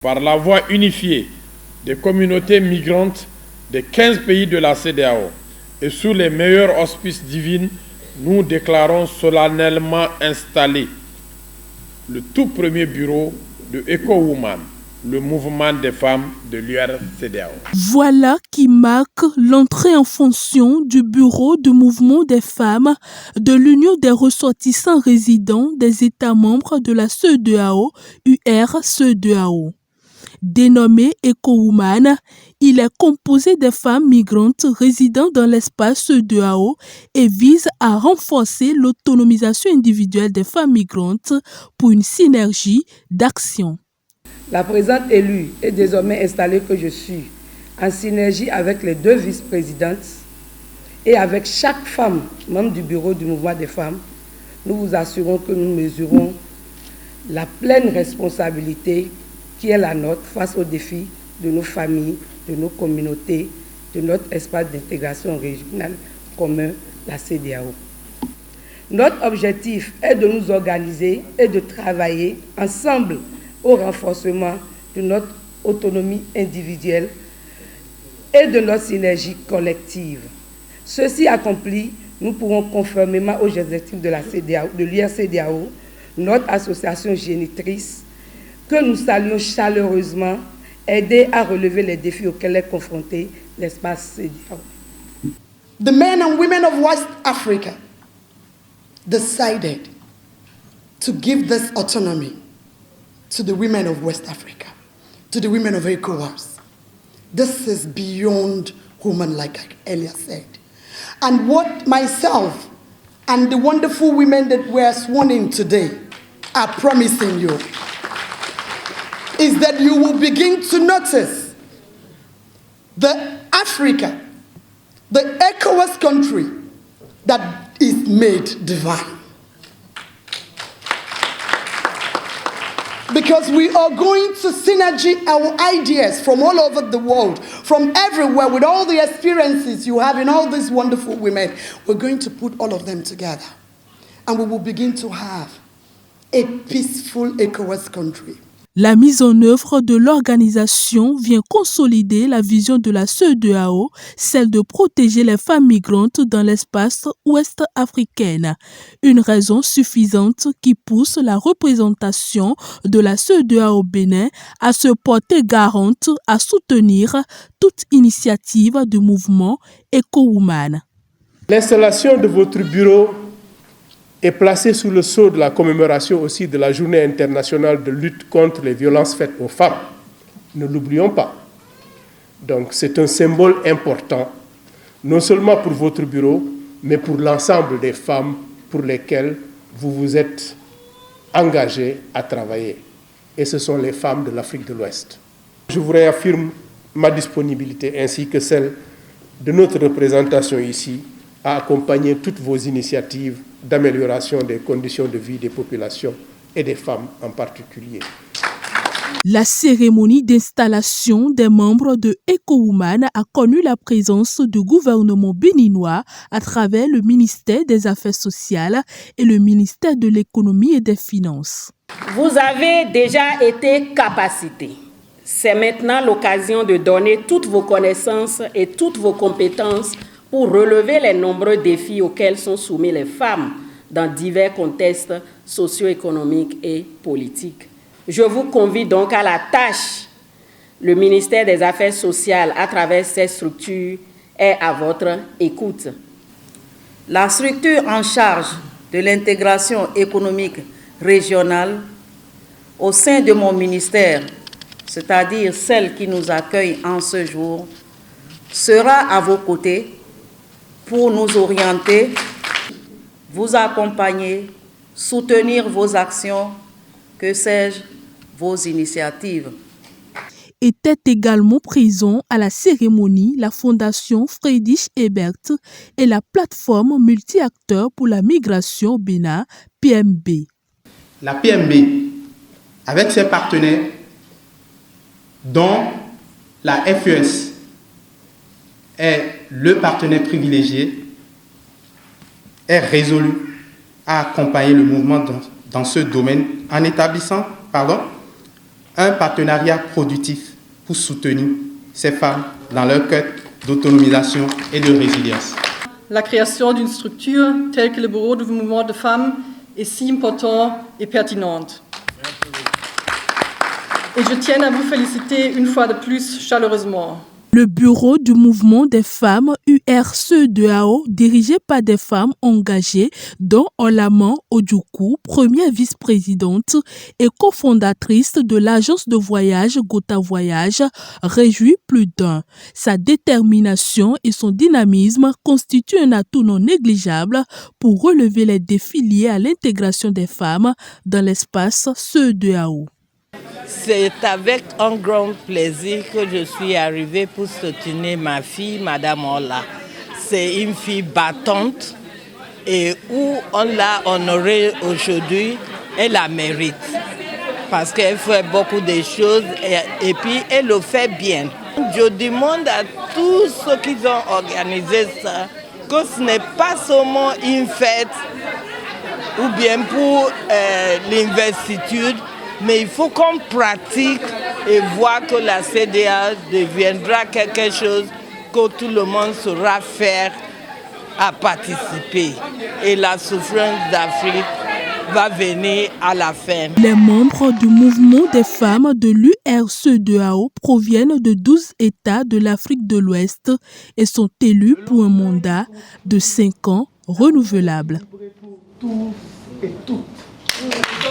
Par la voie unifiée des communautés migrantes des 15 pays de la CEDEAO et sous les meilleurs auspices divins, nous déclarons solennellement installé le tout premier bureau de EcoWoman, le mouvement des femmes de l'UR-CEDEAO. Voilà qui marque l'entrée en fonction du bureau du mouvement des femmes de l'Union des ressortissants résidents des États membres de la CEDEAO, UR-CEDEAO. Dénommé EcoWoman, il est composé de femmes migrantes résidant dans l'espace CEDEAO et vise à renforcer l'autonomisation individuelle des femmes migrantes pour une synergie d'action. La présidente élue est désormais installée que je suis en synergie avec les 2 vice-présidentes et avec chaque femme membre du bureau du mouvement des femmes. Nous vous assurons que nous mesurons la pleine responsabilité qui est la nôtre face aux défis de nos familles, de nos communautés, de notre espace d'intégration régionale commun, la CEDEAO. Notre objectif est de nous organiser et de travailler ensemble au renforcement de notre autonomie individuelle et de notre synergie collective. Ceci accompli, nous pourrons conformément aux objectifs de la CEDEAO, de l'UR-CEDEAO, notre association génitrice, que nous saluons chaleureusement, aider à relever les défis auxquels est confronté l'espace CEDEAO. The men and women of West Africa decided to give this autonomy to the women of West Africa, to the women of ECOWAS. This is beyond human, like Elia said. And what myself and the wonderful women that were sworn in today are promising you is that you will begin to notice the Africa, the ECOWAS country that is made divine. Because we are going to synergy our ideas from all over the world, from everywhere, with all the experiences you have in all these wonderful women. We're going to put all of them together. And we will begin to have a peaceful ECOWAS country. La mise en œuvre de l'organisation vient consolider la vision de la CEDEAO, celle de protéger les femmes migrantes dans l'espace ouest africain. Une raison suffisante qui pousse la représentation de la CEDEAO au Bénin à se porter garante à soutenir toute initiative du mouvement EcoWoman. L'installation de votre bureau est placé sous le sceau de la commémoration aussi de la Journée internationale de lutte contre les violences faites aux femmes. Ne l'oublions pas. Donc c'est un symbole important, non seulement pour votre bureau, mais pour l'ensemble des femmes pour lesquelles vous vous êtes engagés à travailler. Et ce sont les femmes de l'Afrique de l'Ouest. Je vous réaffirme ma disponibilité ainsi que celle de notre représentation ici à accompagner toutes vos initiatives d'amélioration des conditions de vie des populations et des femmes en particulier. La cérémonie d'installation des membres de EcoWoman a connu la présence du gouvernement béninois à travers le ministère des Affaires sociales et le ministère de l'Économie et des Finances. Vous avez déjà été capacité. C'est maintenant l'occasion de donner toutes vos connaissances et toutes vos compétences pour relever les nombreux défis auxquels sont soumis les femmes dans divers contextes socio-économiques et politiques. Je vous convie donc à la tâche. Le ministère des Affaires sociales, à travers ces structures, est à votre écoute. La structure en charge de l'intégration économique régionale au sein de mon ministère, c'est-à-dire celle qui nous accueille en ce jour, sera à vos côtés pour nous orienter, vous accompagner, soutenir vos actions, que sais-je, vos initiatives. Était également présent à la cérémonie la Fondation Friedrich Ebert et la plateforme multi-acteurs pour la migration au Bénin, PMB. La PMB, avec ses partenaires, dont la FES est le partenaire privilégié, est résolu à accompagner le mouvement dans ce domaine en établissant un partenariat productif pour soutenir ces femmes dans leur quête d'autonomisation et de résilience. La création d'une structure telle que le Bureau du mouvement des femmes est si importante et pertinente. Et je tiens à vous féliciter une fois de plus chaleureusement. Le bureau du mouvement des femmes URCE2AO, dirigé par des femmes engagées, dont Olaman Ojukwu, première vice-présidente et cofondatrice de l'agence de voyage Gota Voyage, réjouit plus d'un. Sa détermination et son dynamisme constituent un atout non négligeable pour relever les défis liés à l'intégration des femmes dans l'espace CE2AO. C'est avec un grand plaisir que je suis arrivée pour soutenir ma fille, Madame Ola. C'est une fille battante et où on l'a honorée aujourd'hui, elle la mérite. Parce qu'elle fait beaucoup de choses et puis elle le fait bien. Je demande à tous ceux qui ont organisé ça que ce n'est pas seulement une fête ou bien pour l'investiture, mais il faut qu'on pratique et voir que la CEDEAO deviendra quelque chose que tout le monde saura faire à participer. Et la souffrance d'Afrique va venir à la fin. Les membres du mouvement des femmes de l'URCE2AO proviennent de 12 États de l'Afrique de l'Ouest et sont élus pour un mandat de 5 ans renouvelable. Tous et toutes.